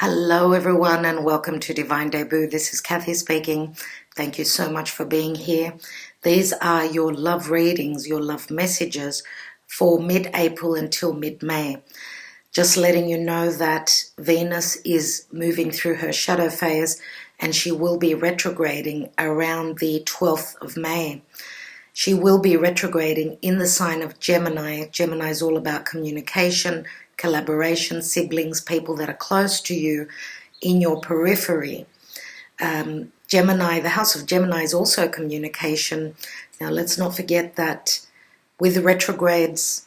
Hello everyone and welcome to Divine Debut. This is Kathy speaking. Thank you so much for being here. These are your love readings, your love messages for mid-April until mid-May. Just letting you know that Venus is moving through her shadow phase and she will be retrograding around the 12th of May. She will be retrograding in the sign of Gemini. Gemini is all about communication, collaboration, siblings, people that are close to you in your periphery. Gemini, the house of Gemini is also communication. Now let's not forget that with retrogrades,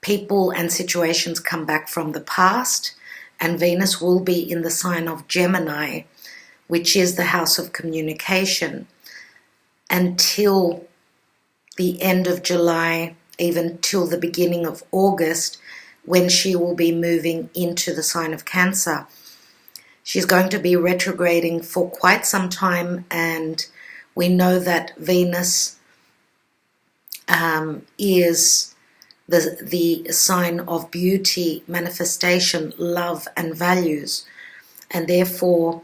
people and situations come back from the past, and Venus will be in the sign of Gemini, which is the house of communication, until the end of July, even till the beginning of August, when she will be moving into the sign of Cancer. She's going to be retrograding for quite some time, and we know that Venus is the sign of beauty, manifestation, love, and values. And therefore,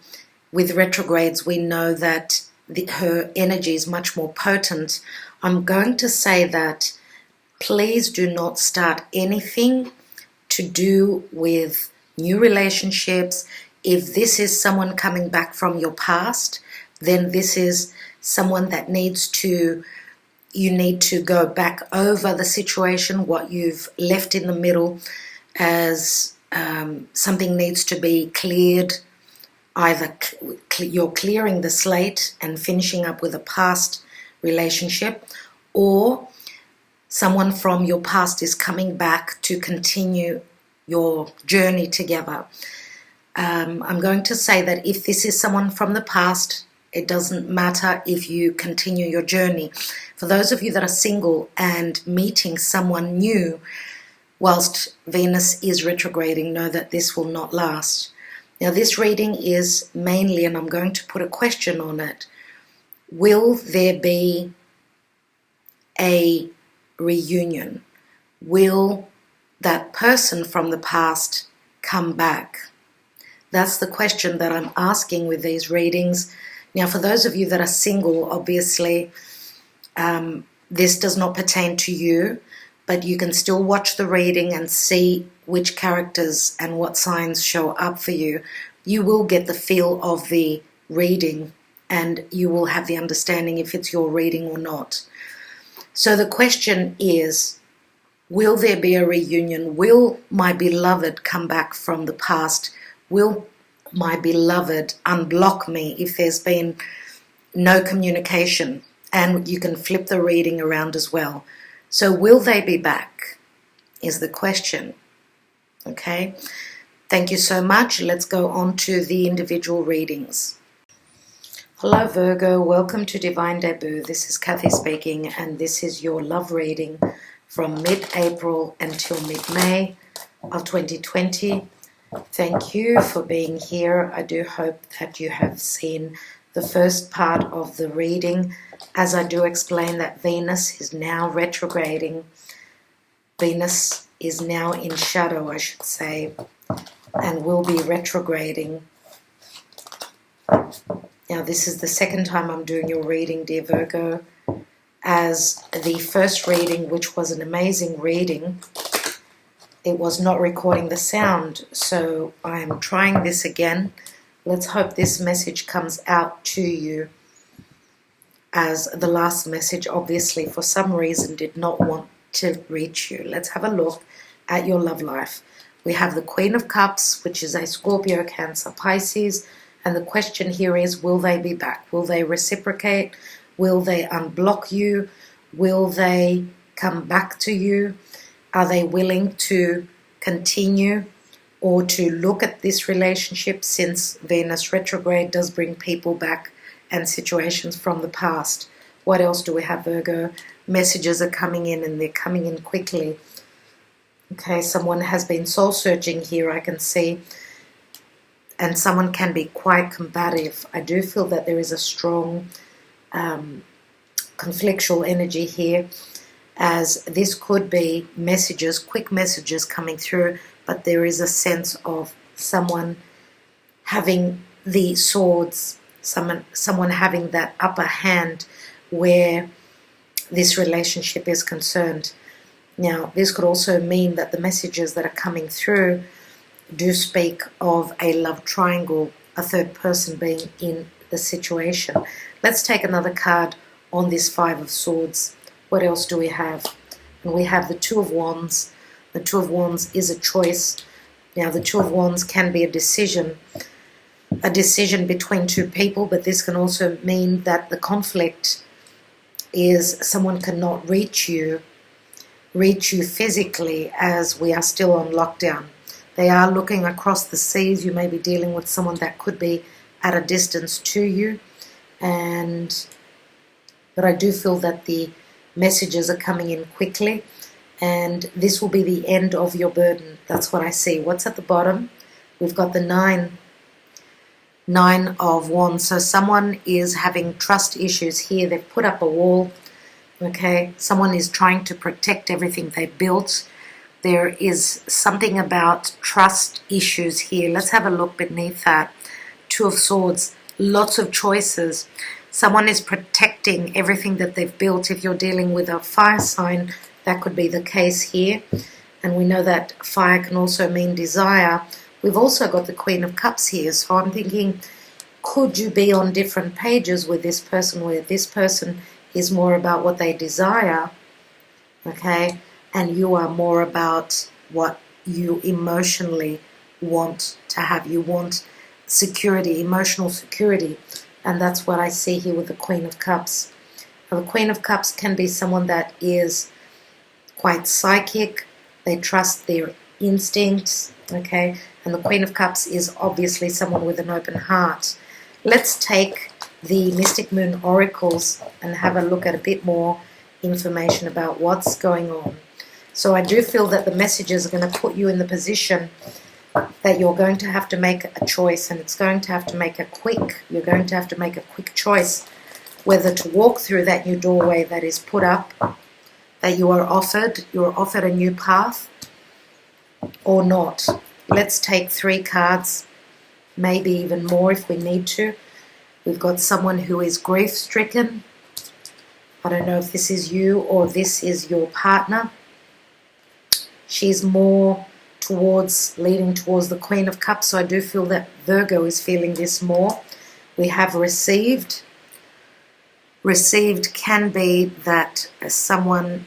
with retrogrades, we know that her energy is much more potent. I'm going to say that please do not start anything to do with new relationships. If this is someone coming back from your past, then this is someone that you need to go back over the situation, what you've left in the middle, as something needs to be cleared. Either you're clearing the slate and finishing up with a past relationship, or someone from your past is coming back to continue your journey together. I'm going to say that if this is someone from the past, it doesn't matter if you continue your journey. For those of you that are single and meeting someone new whilst Venus is retrograding, know that this will not last. Now this reading is mainly, and I'm going to put a question on it, will there be a reunion? Will that person from the past come back? That's the question that I'm asking with these readings. Now, for those of you that are single, obviously, this does not pertain to you, but you can still watch the reading and see which characters and what signs show up for you. You will get the feel of the reading, and you will have the understanding if it's your reading or not. So the question is, will there be a reunion? Will my beloved come back from the past? Will my beloved unblock me if there's been no communication? And you can flip the reading around as well. So will they be back is the question. Okay? Thank you so much. Let's go on to the individual readings. Hello Virgo, welcome to Divine Debut. This is Kathy speaking, and this is your love reading from mid-April until mid-May of 2020. Thank you for being here. I do hope that you have seen the first part of the reading, as I do explain that Venus is now retrograding. Venus is now in shadow, I should say, and will be retrograding. Now, this is the second time I'm doing your reading, dear Virgo, as the first reading, which was an amazing reading, it was not recording the sound, so I'm trying this again. Let's hope this message comes out to you, as the last message, obviously, for some reason, did not want to reach you. Let's have a look at your love life. We have the Queen of Cups, which is a Scorpio, Cancer, Pisces. And the question here is, will they be back? Will they reciprocate? Will they unblock you? Will they come back to you? Are they willing to continue or to look at this relationship, since Venus retrograde does bring people back and situations from the past? What else do we have, Virgo? Messages are coming in, and they're coming in quickly. Okay, someone has been soul searching here, I can see. And someone can be quite combative. I do feel that there is a strong conflictual energy here, as this could be messages, quick messages coming through, but there is a sense of someone having the swords, someone having that upper hand where this relationship is concerned. Now, this could also mean that the messages that are coming through do speak of a love triangle, a third person being in the situation. Let's take another card on this Five of Swords. What else do we have? And we have the Two of Wands. The Two of Wands is a choice. Now, the Two of Wands can be a decision between two people, but this can also mean that the conflict is someone cannot reach you physically as we are still on lockdown. They are looking across the seas. You may be dealing with someone that could be at a distance to you, but I do feel that the messages are coming in quickly, and this will be the end of your burden. That's what I see. What's at the bottom? We've got the Nine of Wands. So someone is having trust issues here. They've put up a wall. Okay, someone is trying to protect everything they built. There is something about trust issues here. Let's have a look beneath that. Two of Swords, lots of choices. Someone is protecting everything that they've built. If you're dealing with a fire sign, that could be the case here. And we know that fire can also mean desire. We've also got the Queen of Cups here. So I'm thinking, could you be on different pages with this person, where this person is more about what they desire, okay, and you are more about what you emotionally want to have. You want security, emotional security, and that's what I see here with the Queen of Cups. Now, the Queen of Cups can be someone that is quite psychic. They trust their instincts, okay, and the Queen of Cups is obviously someone with an open heart. Let's take the Mystic Moon Oracles and have a look at a bit more information about what's going on. So I do feel that the messages are going to put you in the position that you're going to have to make a choice, and it's going to have to make you're going to have to make a quick choice whether to walk through that new doorway that is put up, that you're offered a new path, or not. Let's take 3 cards, maybe even more if we need to. We've got someone who is grief-stricken. I don't know if this is you or this is your partner. She's more leaning towards the Queen of Cups, so I do feel that Virgo is feeling this more. We have received. Received can be that someone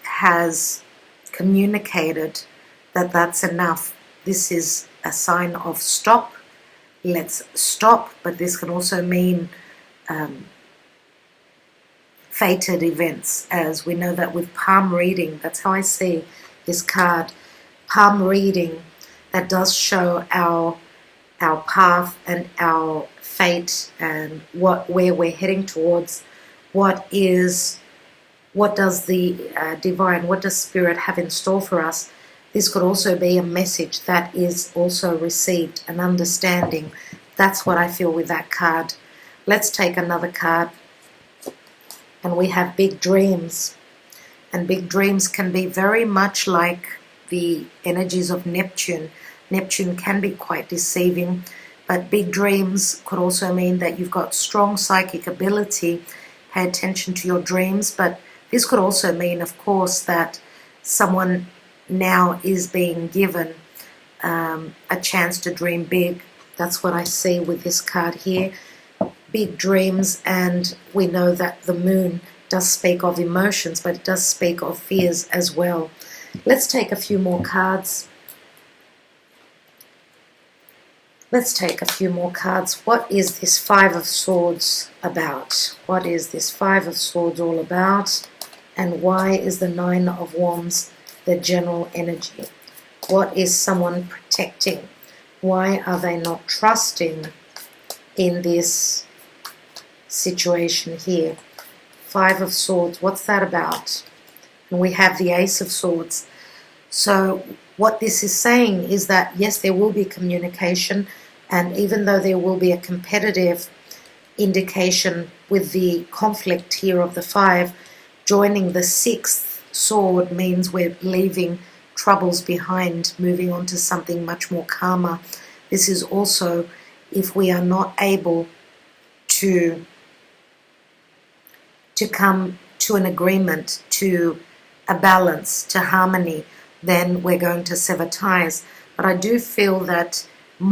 has communicated that that's enough. This is a sign of stop. Let's stop, but this can also mean fated events, as we know that with palm reading. That's how I see this card. Palm reading, that does show our path and our fate and where we're heading towards. What does the divine, what does Spirit have in store for us? This could also be a message that is also received, an understanding. That's what I feel with that card. Let's take another card. And we have big dreams. And big dreams can be very much like the energies of Neptune. Neptune can be quite deceiving, but big dreams could also mean that you've got strong psychic ability. Pay attention to your dreams, but this could also mean, of course, that someone now is being given a chance to dream big. That's what I see with this card here. Big dreams, and we know that the moon does speak of emotions, but it does speak of fears as well. Let's take a few more cards. Let's take a few more cards. What is this Five of Swords about? What is this Five of Swords all about? And why is the Nine of Wands the general energy? What is someone protecting? Why are they not trusting in this situation here? Five of Swords, what's that about? And we have the Ace of Swords. So what this is saying is that, yes, there will be communication, and even though there will be a competitive indication with the conflict here of the 5, joining the 6th sword means we're leaving troubles behind, moving on to something much more calmer. This is also if we are not able to come to an agreement, to a balance, to harmony, then we're going to sever ties. But I do feel that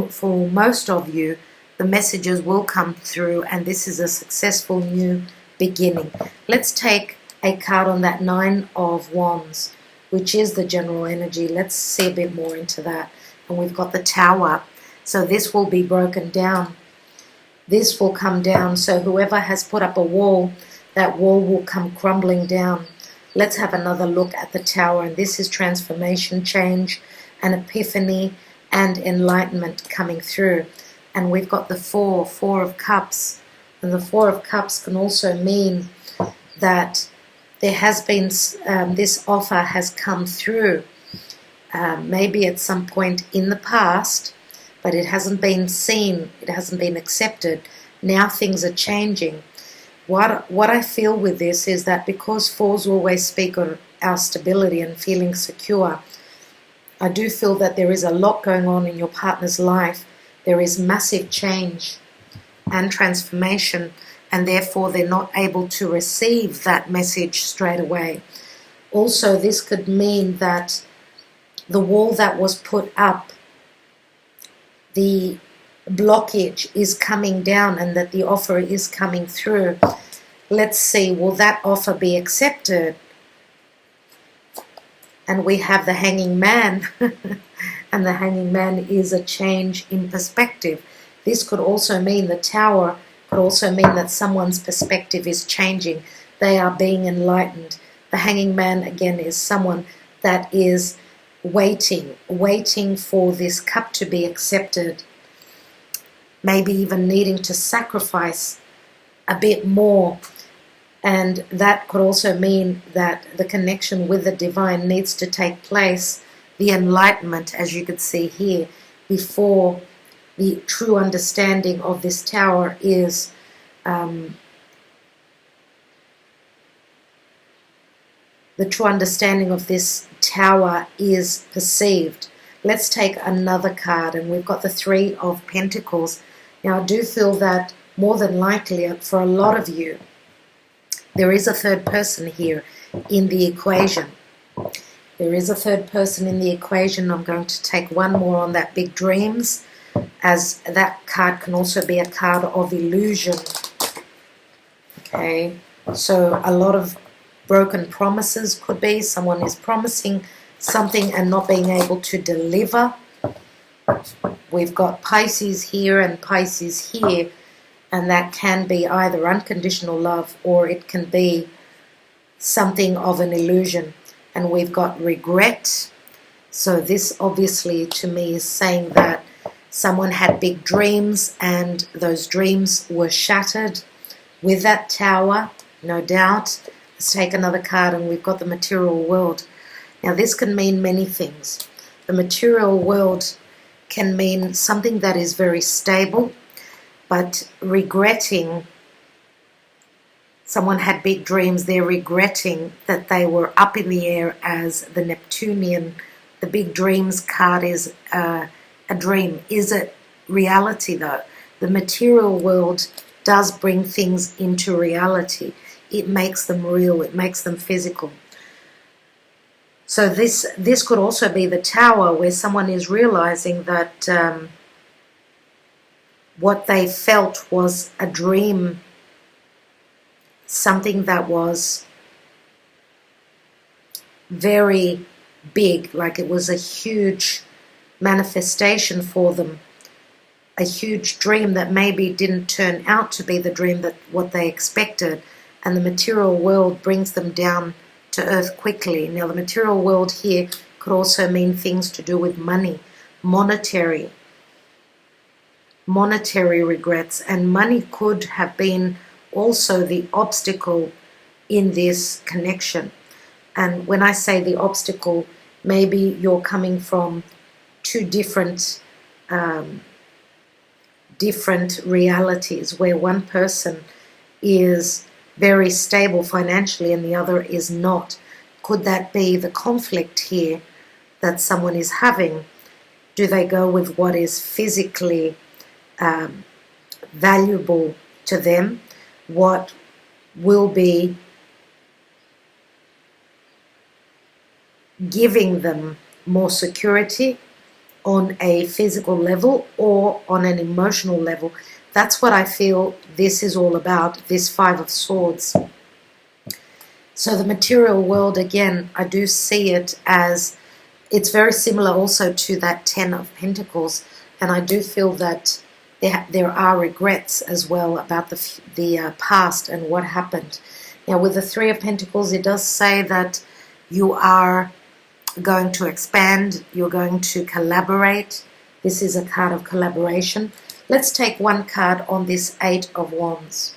for most of you, the messages will come through, and this is a successful new beginning. Let's take a card on that Nine of Wands, which is the general energy. Let's see a bit more into that. And we've got the Tower. So this will be broken down. This will come down. So whoever has put up a wall, that wall will come crumbling down. Let's have another look at the Tower. And this is transformation, change, and epiphany, and enlightenment coming through. And we've got the Four of Cups. And the Four of Cups can also mean that there has been, this offer has come through, maybe at some point in the past, but it hasn't been seen, it hasn't been accepted. Now things are changing. What I feel with this is that because fours always speak of our stability and feeling secure, I do feel that there is a lot going on in your partner's life. There is massive change and transformation, and therefore they're not able to receive that message straight away. Also, this could mean that the wall that was put up, the blockage is coming down, and that the offer is coming through. Let's see, will that offer be accepted? And we have the Hanging Man, and the Hanging Man is a change in perspective. This could also mean the Tower could also mean that someone's perspective is changing. They are being enlightened. The Hanging Man, again, is someone that is waiting for this cup to be accepted. Maybe even needing to sacrifice a bit more. And that could also mean that the connection with the divine needs to take place, the enlightenment, as you could see here, before the true understanding of this Tower is the true understanding of this Tower is perceived. Let's take another card, and we've got the Three of Pentacles. Now, I do feel that more than likely for a lot of you, there is a third person here in the equation. There is a third person in the equation. I'm going to take one more on that Big Dreams, as that card can also be a card of illusion. Okay, so a lot of broken promises could be. Someone is promising something and not being able to deliver. We've got Pisces here and Pisces here, and that can be either unconditional love or it can be something of an illusion. And we've got regret. So this obviously to me is saying that someone had big dreams and those dreams were shattered with that Tower, no doubt. Let's take another card, and we've got the material world. Now this can mean many things. The material world can mean something that is very stable, but regretting, someone had big dreams, they're regretting that they were up in the air as the Neptunian. The big dreams card is a dream. Is it reality though? The material world does bring things into reality. It makes them real, it makes them physical. So this could also be the Tower, where someone is realizing that what they felt was a dream, something that was very big, like it was a huge manifestation for them, a huge dream that maybe didn't turn out to be the dream that what they expected, and the material world brings them down to earth quickly. Now the material world here could also mean things to do with money, monetary regrets, and money could have been also the obstacle in this connection. And when I say the obstacle, maybe you're coming from two different realities, where one person is very stable financially and the other is not. Could that be the conflict here that someone is having? Do they go with what is physically valuable to them? What will be giving them more security on a physical level or on an emotional level? That's what I feel this is all about, this Five of Swords. So the material world, again, I do see it as, it's very similar also to that Ten of Pentacles, and I do feel that there are regrets as well about the past and what happened. Now with the Three of Pentacles, it does say that you are going to expand, you're going to collaborate. This is a card of collaboration. Let's take one card on this Eight of Wands.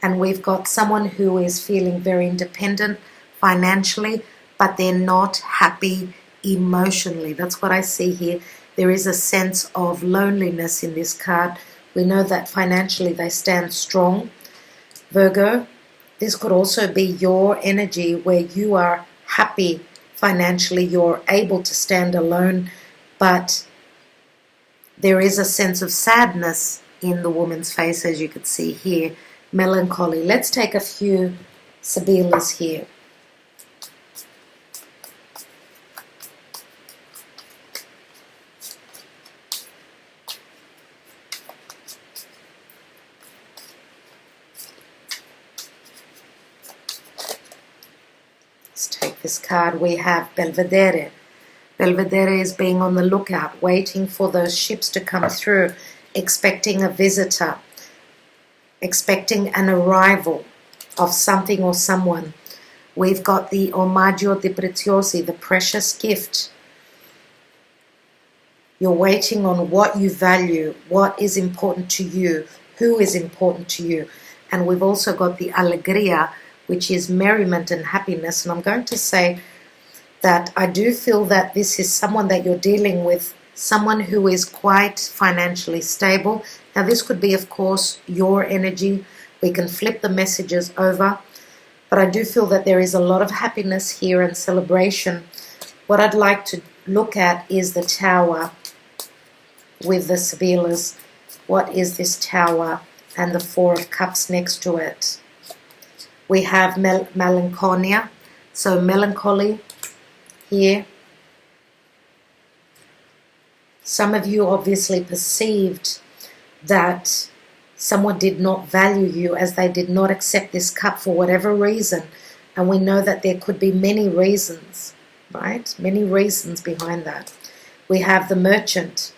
And we've got someone who is feeling very independent financially, but they're not happy emotionally. That's what I see here. There is a sense of loneliness in this card. We know that financially they stand strong. Virgo, this could also be your energy where you are happy financially, you're able to stand alone, but there is a sense of sadness in the woman's face, as you could see here, melancholy. Let's take a few Sibillas here. Let's take this card. We have Belvedere. Belvedere is being on the lookout, waiting for those ships to come through, expecting a visitor, expecting an arrival of something or someone. We've got the Omaggio di Preziosi, the precious gift. You're waiting on what you value, what is important to you, who is important to you. And we've also got the Allegria, which is merriment and happiness. And I'm going to say that I do feel that this is someone that you're dealing with, someone who is quite financially stable. Now this could be, of course, your energy. We can flip the messages over. But I do feel that there is a lot of happiness here and celebration. What I'd like to look at is the Tower with the Sibillas. What is this Tower? And the Four of Cups next to it. We have melancholia. So melancholy here. Some of you obviously perceived that someone did not value you, as they did not accept this cup for whatever reason. And we know that there could be many reasons, right? Many reasons behind that. We have the Merchant.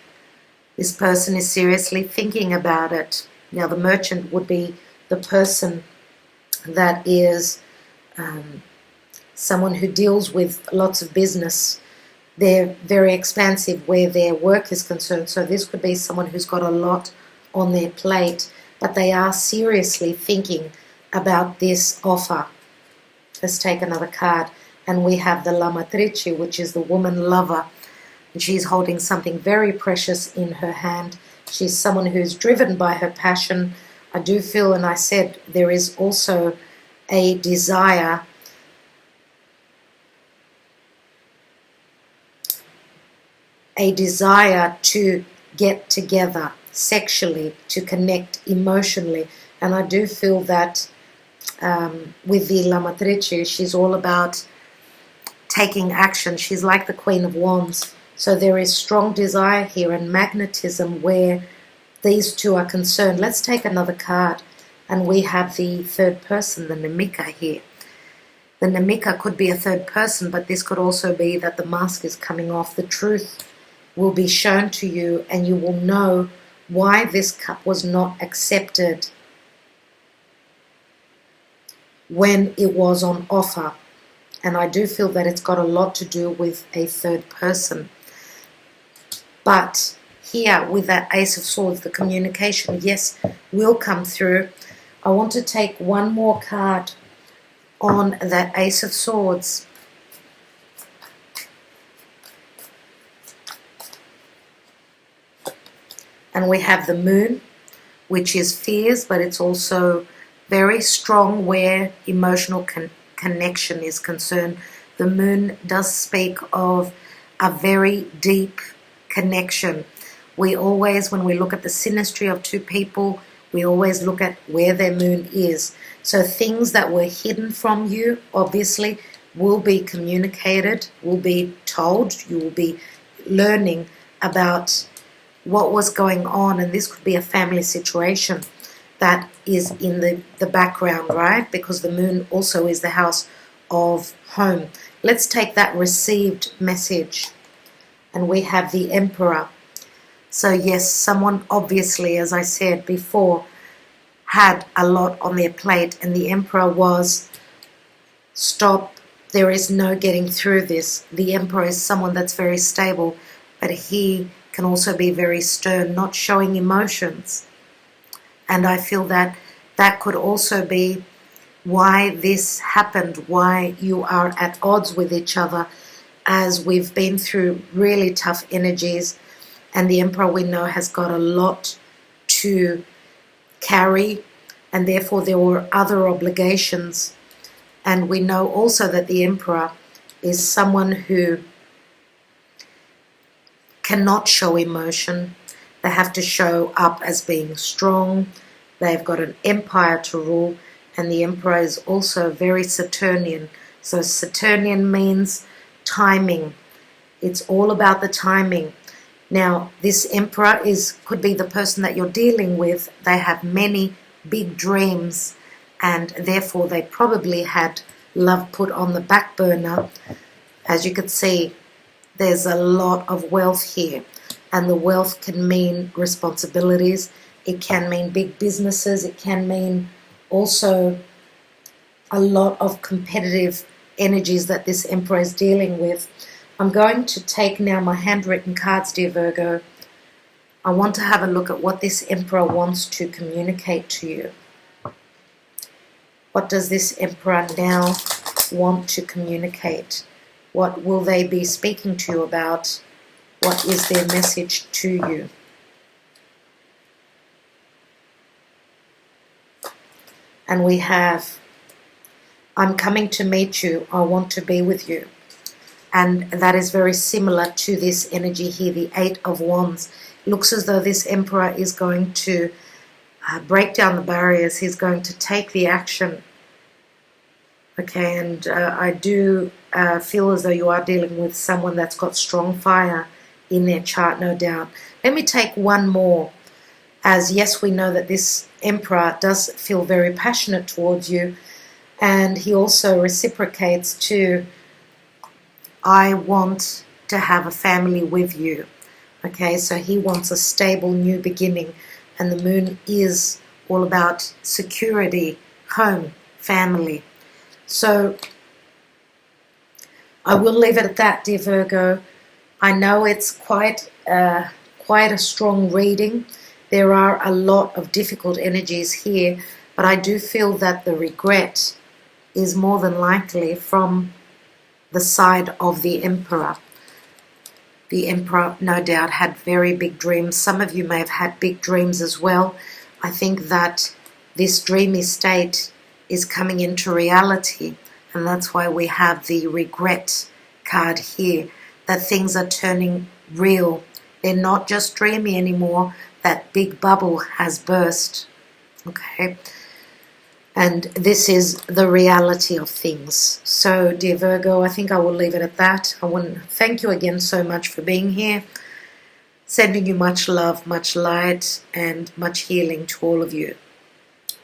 This person is seriously thinking about it. Now the Merchant would be the person that is someone who deals with lots of business. They're very expansive where their work is concerned. So this could be someone who's got a lot on their plate, but they are seriously thinking about this offer. Let's take another card. And we have the Lamatrice, which is the woman lover. And she's holding something very precious in her hand. She's someone who's driven by her passion. I do feel, and I said, there is also a desire to get together sexually, to connect emotionally. And I do feel that with the Lamatrice, she's all about taking action. She's like the Queen of Wands. So there is strong desire here and magnetism where these two are concerned. Let's take another card. And we have the third person, the Nemica here. The Nemica could be a third person, but this could also be that the mask is coming off. The truth will be shown to you, and you will know why this cup was not accepted when it was on offer. And I do feel that it's got a lot to do with a third person. But here with that Ace of Swords, the communication, yes, will come through. I want to take one more card on that Ace of Swords. And we have the Moon, which is fears, but it's also very strong where emotional connection is concerned. The Moon does speak of a very deep connection. We always, when we look at the synastry of two people, we always look at where their moon is. So things that were hidden from you, obviously, will be communicated, will be told. You will be learning about what was going on, and this could be a family situation that is in the background, right? Because the moon also is the house of home. Let's take that received message, and we have the Emperor. So yes, someone obviously, as I said before, had a lot on their plate, and the Emperor was, stop, there is no getting through this. The Emperor is someone that's very stable, but he can also be very stern, not showing emotions. And I feel that that could also be why this happened, why you are at odds with each other, as we've been through really tough energies. And the Emperor, we know, has got a lot to carry, and therefore there were other obligations. And we know also that the Emperor is someone who cannot show emotion. They have to show up as being strong. They've got an empire to rule, and the Emperor is also very Saturnian. So Saturnian means timing. It's all about the timing. Now, this Emperor could be the person that you're dealing with. They have many big dreams, and therefore they probably had love put on the back burner. As you could see, there's a lot of wealth here, and the wealth can mean responsibilities. It can mean big businesses. It can mean also a lot of competitive energies that this Emperor is dealing with. I'm going to take now my handwritten cards, dear Virgo. I want to have a look at what this Emperor wants to communicate to you. What does this Emperor now want to communicate? What will they be speaking to you about? What is their message to you? And we have, I'm coming to meet you. I want to be with you. And that is very similar to this energy here, the Eight of Wands. It looks as though this Emperor is going to break down the barriers. He's going to take the action. Okay, and I do feel as though you are dealing with someone that's got strong fire in their chart, no doubt. Let me take one more. As yes, we know that this Emperor does feel very passionate towards you, and he also reciprocates to, I want to have a family with you. Okay, so he wants a stable new beginning, and the moon is all about security, home, family. So I will leave it at that, dear Virgo. I know it's quite a strong reading. There are a lot of difficult energies here, but I do feel that the regret is more than likely from the side of the Emperor. The Emperor, no doubt, had very big dreams. Some of you may have had big dreams as well. I think that this dreamy state is coming into reality, and that's why we have the regret card here, that things are turning real. They're not just dreamy anymore. That big bubble has burst. Okay? And this is the reality of things. So, dear Virgo, I think I will leave it at that. I want to thank you again so much for being here. Sending you much love, much light, and much healing to all of you.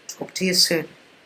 Talk to you soon.